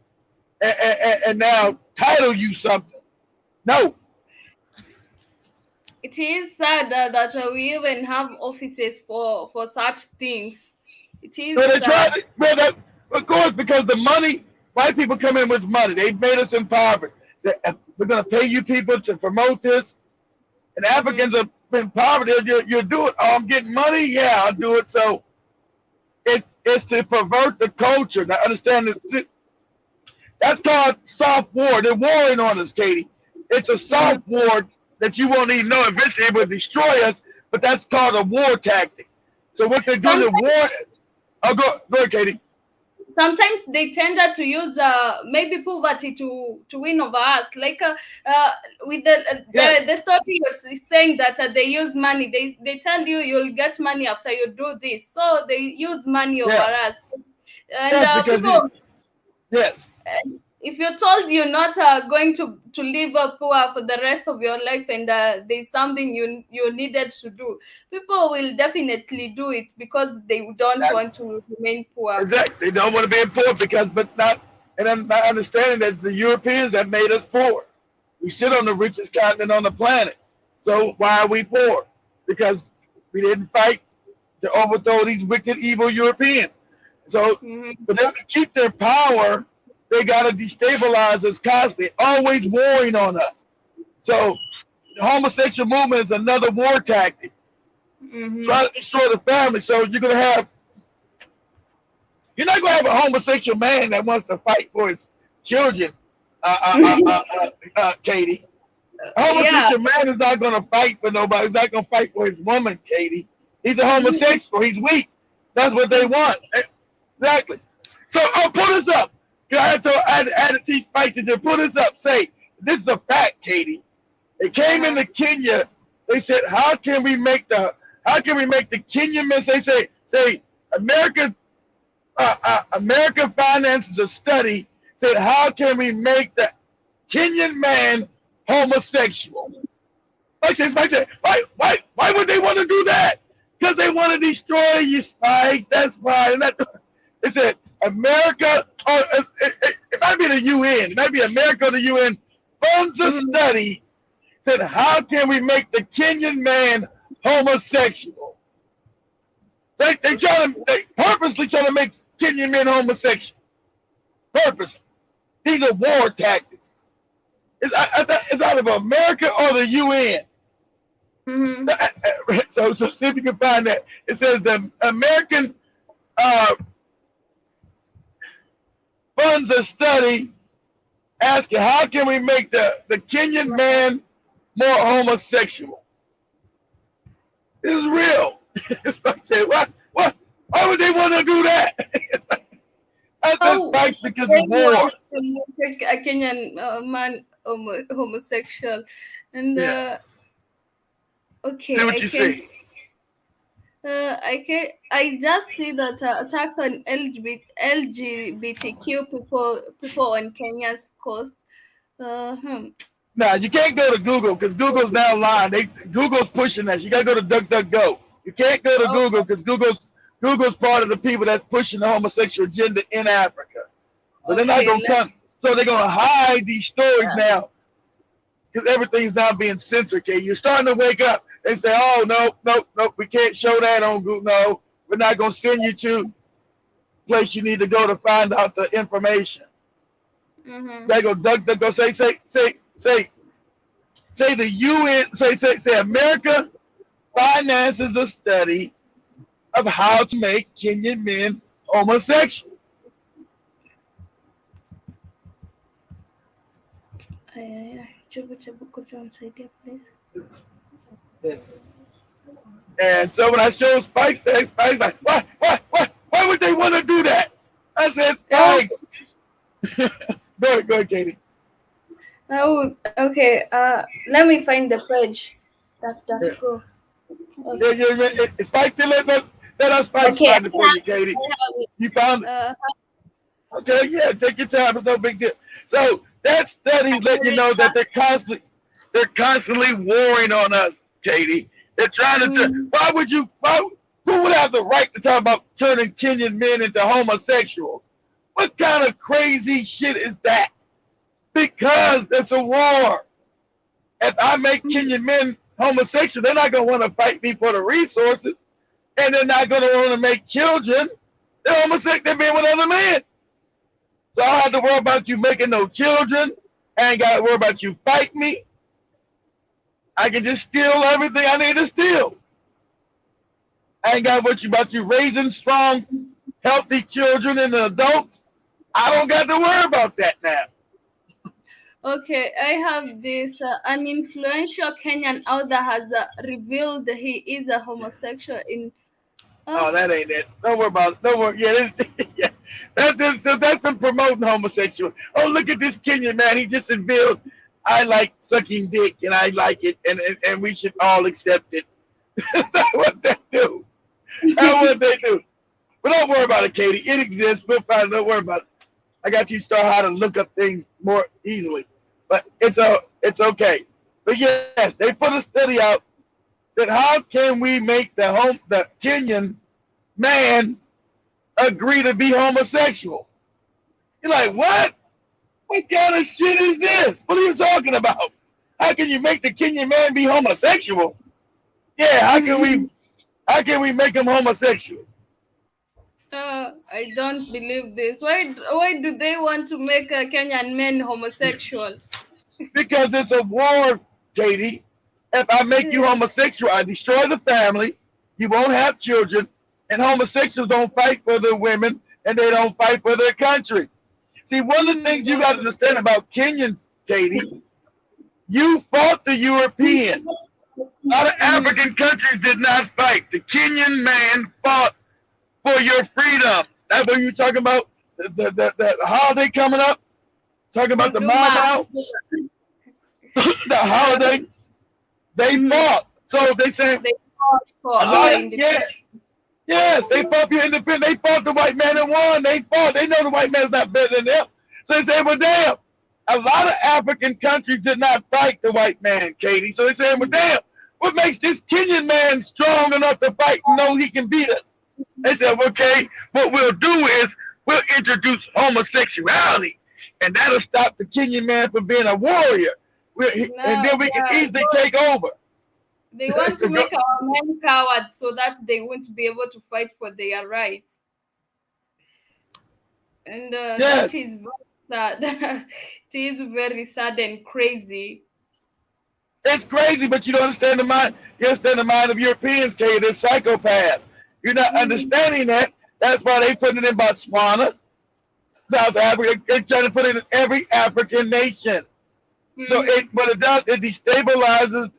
now title you something. No. It is sad that we even have offices for such things. It So is they try sad. to, well, that, of course, because the money, white people come in with money. They've made us impoverished. We're going to pay you people to promote this. And Mm-hmm. Africans are in poverty. You do it. Oh, I'm getting money. Yeah, I'll do it. So it's to pervert the culture. Now, understand that that's called soft war. They're warring on us, Katie. It's a soft Mm-hmm. war that you won't even know eventually it will destroy us, but that's called a war tactic. So what they're doing, they're Sometimes, war. Oh, go ahead, Katie. sometimes they tend to use maybe poverty to win over us. Like with Yes, the story is saying that they use money. They tell you you'll get money after you do this. So they use money over yeah, us, and yes, because people. yes, If you're told you're not going to live poor for the rest of your life, and there's something you needed to do, people will definitely do it because they don't that's want to remain poor. exactly. They don't want to be poor because, but not, and I'm not understanding that the Europeans that made us poor. We sit on the Mm-hmm. richest continent on the planet. So why are we poor? Because we didn't fight to overthrow these wicked, evil Europeans. So Mm-hmm. for them to keep their power, they got to destabilize us constantly, always warring on us. So the homosexual movement is another war tactic, Mm-hmm. trying to destroy the family. So you're not gonna have a homosexual man that wants to fight for his children, Katie. A Yeah. homosexual man is not gonna fight for nobody. He's not gonna fight for his woman, Katie. He's a homosexual. He's weak. That's what they He's want. Exactly. So I'll pull this up. I had to teach spices and pull this up. Say, this is a fact, Katie. They came uh-huh. into Kenya. They said, how can we make the Kenyan men say America America finances a study said how can we make the Kenyan man homosexual? Like I said, why would they want to do that? Because they want to destroy you, Spikes. That's why. And that, it said America, or it might be the UN. It might be America or the UN funds a Mm-hmm. study said how can we make the Kenyan man homosexual? They purposely try to make Kenyan men homosexual. Purpose. These are war tactics. It's out of America or the UN. Mm-hmm. So see if you can find that. It says the American uh, funds a study asking how can we make the Kenyan man more homosexual. This is real. It's like say, why would they want to do that? I said How spikes because they of war. want to make a Kenyan man homosexual, and Yeah. See okay, what you see. I just see that attacks on LGBTQ people on Kenya's coast. Hmm. Now you can't go to Google because Google's now lying. Google's pushing that. You gotta go to DuckDuckGo. You can't go to Oh, Google because Google's part of the people that's pushing the homosexual agenda in Africa. So they're not okay. gonna come. So they're gonna hide these stories now because everything's now being censored. Okay, you're starting to wake up. They say, "Oh no, no, no, we can't show that on Google. No, we're not gonna send you to the place you need to go to find out the information." Mm-hmm. They go DuckDuckGo. Say the UN. Say America finances a study of how to make Kenyan men homosexual. Please. And so when I showed Spikes that, Spikes like, why would they want to do that? I said, Oh, Spikes. Go ahead, Katie. oh, okay. Let me find the page. That Yeah, go. yeah, Okay. yeah. Spikes, Let us Okay, find it for you, Katie. I have it. You found it? Uh, Okay, yeah, take your time. It's no big deal. So that study's letting you know that they're constantly warring on us, Katie. They're trying to. mm, Why would you? Who would have the right to talk about turning Kenyan men into homosexuals? What kind of crazy shit is that? Because it's a war. If I make mm. Kenyan men homosexual, they're not gonna want to fight me for the resources, and they're not gonna want to make children. They're homosexual. They're being with other men. So I don't have to worry about you making no children. I ain't got to worry about you fight me. I can just steal everything I need to steal. I ain't got to worry about you raising strong, healthy children and adults. I don't got to worry about that now. Okay, I have this. An influential Kenyan author has revealed he is a homosexual in. Uh, Oh, that ain't it. Don't worry about it. Don't worry. Yeah, yeah. That's them promoting homosexual. Oh, look at this Kenyan man. He just revealed I like sucking dick and I like it and we should all accept it. That's what they do. That's what they do. But don't worry about it, Katie. It exists. We'll find it. Don't worry about it. I got you start how to look up things more easily. But it's okay. But yes, they put a study out. Said how can we make the Kenyan man agree to be homosexual? You're like, what? What kind of shit is this? What are you talking about? How can you make the Kenyan man be homosexual? Yeah, how can we make him homosexual? I don't believe this. Why do they want to make Kenyan men homosexual? Because it's a war, Katie. If I make you homosexual, I destroy the family. You won't have children, and homosexuals don't fight for their women, and they don't fight for their country. See, one of the things you got to understand about Kenyans, Katie, you fought the Europeans. A lot of African countries did not fight. The Kenyan man fought for your freedom. That's what you're talking about. The holiday coming up. Talking about the Mau. The holiday. They fought. So they say They fought for a our lot of independence. yes, they fought for independence. They fought the white man and won. They fought. They know the white man's not better than them. So they say, well, damn. A lot of African countries did not fight the white man, Katie. So they say, well, damn. What makes this Kenyan man strong enough to fight and know he can beat us? They said, okay, what we'll do is we'll introduce homosexuality, and that'll stop the Kenyan man from being a warrior. And then we can easily take over. They want to make our men cowards so that they won't be able to fight for their rights. And Yes. that is very sad. It is very sad and crazy. It's crazy, but you don't understand the mind. You understand the mind of Europeans, Katie. They're psychopaths. You're not understanding that. That's why they put it in Botswana, South Africa. They're trying to put it in every African nation. So what it does, it destabilizes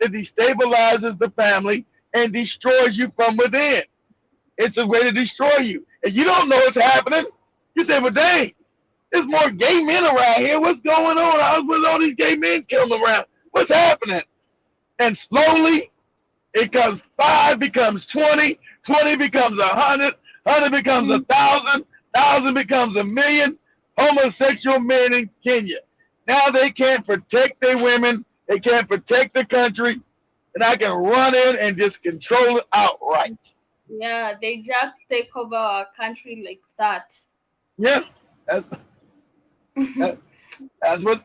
the family and destroys you from within. It's a way to destroy you. And you don't know what's happening. You say, well, dang, there's more gay men around here. What's going on? How's with all these gay men killing around? What's happening? And slowly, it comes 5 becomes 20, 20 becomes 100, 100 becomes 1,000, 1,000 becomes 1,000,000 homosexual men in Kenya. Now they can't protect their women. They can't protect the country. And I can run in and just control it outright. Yeah, they just take over our country like that. Yeah, that's what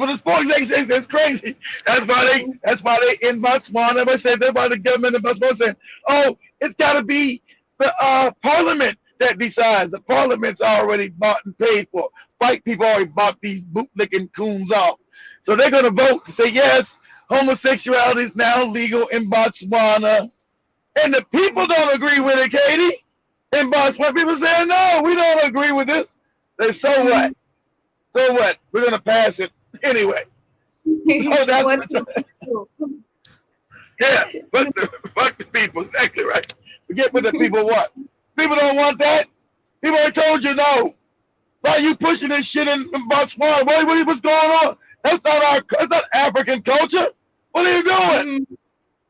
it's for. It's crazy. That's why they in Botswana. They said that's why the government in Botswana said, oh, it's got to be the parliament that decides. The parliament's already bought and paid for. White people already bought these bootlicking coons off. So they're going to vote to say, yes, homosexuality is now legal in Botswana. And the people don't agree with it, Katie. In Botswana, people say, no, we don't agree with this. They say, so what? So what? We're going to pass it anyway. Oh, that's yeah, fuck the people. Exactly right. Forget what the people want. People don't want that. People already told you no. Why are you pushing this shit in Botswana? What's going on? That's not African culture. What are you doing?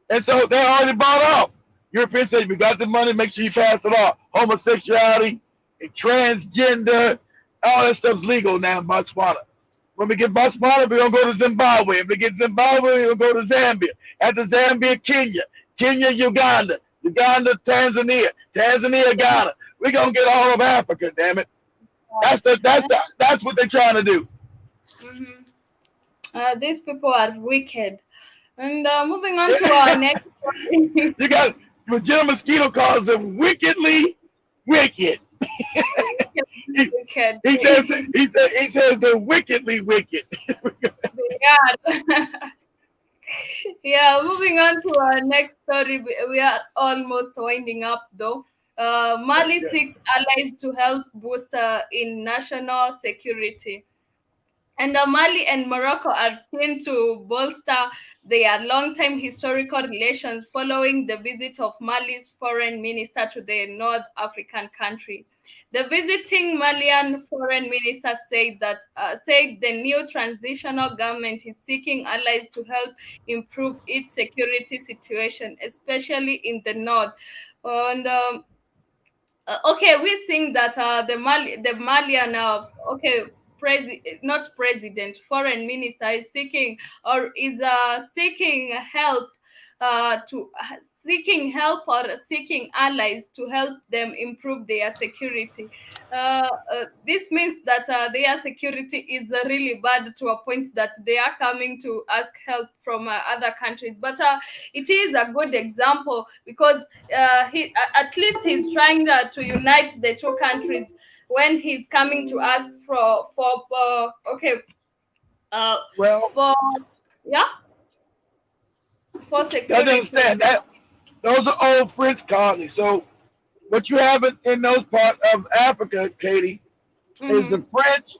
And so they're already bought off. Europeans say, "We got the money. Make sure you pass the law. Homosexuality, and transgender, all that stuff's legal now in Botswana. When we get Botswana, we're gonna go to Zimbabwe. If we get Zimbabwe, we're gonna go to Zambia. After Zambia, Kenya. Kenya, Uganda. Uganda, Tanzania. Tanzania, Yeah. Ghana. We're gonna get all of Africa, damn it. That's what they're trying to do. Mm-hmm. These people are wicked. And moving on to our next story. You got what Jim Mosquito calls them wickedly wicked. he, Wicked. he says they're wickedly wicked. Yeah. Yeah, moving on to our next story. We are almost winding up though. Mali Okay. seeks allies to help boost in national security. And Mali and Morocco are keen to bolster their long-time historical relations following the visit of Mali's foreign minister to the North African country. The visiting Malian foreign minister said the new transitional government is seeking allies to help improve its security situation, especially in the north. And okay, we think that the Malian not president, foreign minister is seeking or is seeking help to seeking help or seeking allies to help them improve their security. This means that their security is really bad to a point that they are coming to ask help from other countries. But it is a good example because at least he's trying to unite the two countries when he's coming to ask okay uh, Well, for yeah for you have to security. understand that those are old French colonies. So what you have in those parts of Africa, Katie, is Mm-hmm, the French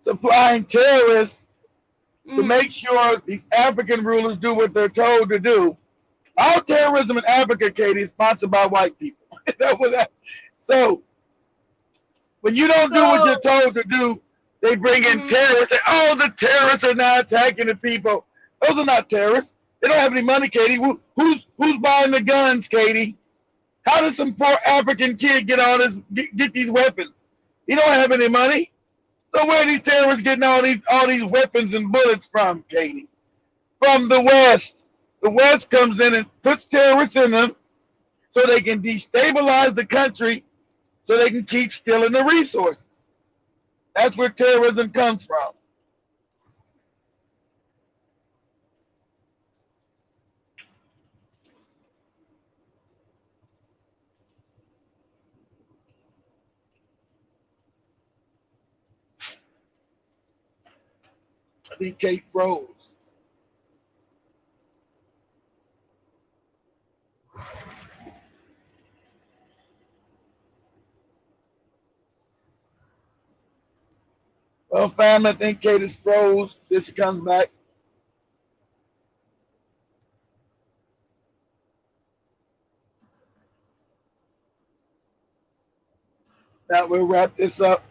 supplying terrorists to mm-hmm. make sure these African rulers do what they're told to do. All terrorism in Africa, Katie, is sponsored by white people. So when you don't do what So you're told to do, they bring in mhm. terrorists. Say, "Oh, the terrorists are now attacking the people." Those are not terrorists. They don't have any money, Katie. Who's buying the guns, Katie? How does some poor African kid get these weapons? He don't have any money. So where are these terrorists getting all these weapons and bullets from, Katie? From the West. The West comes in and puts terrorists in them so they can destabilize the country so they can keep stealing the resources. That's where terrorism comes from. I think Kate froze. Well, fam, I think Kate is froze. Till she comes back. Now we'll wrap this up.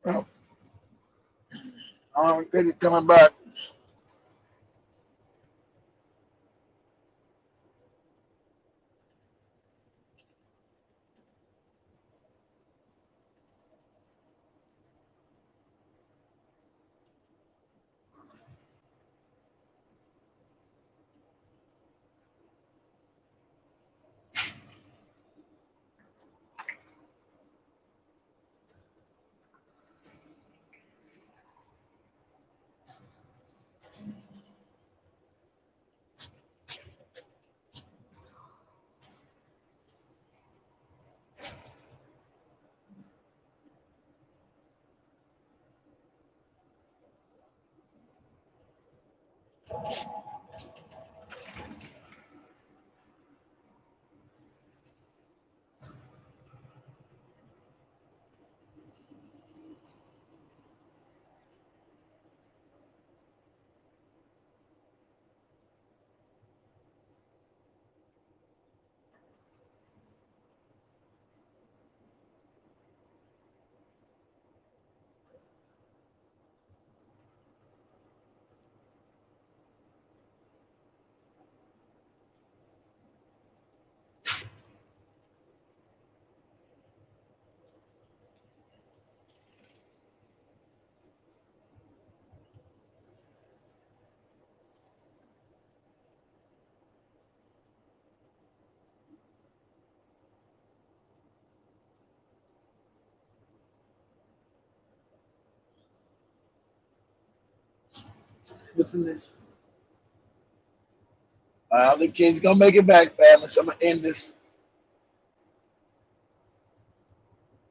Well, I don't think it's coming back. What's in this? The kid's gonna make it back, family. So I'm gonna end this.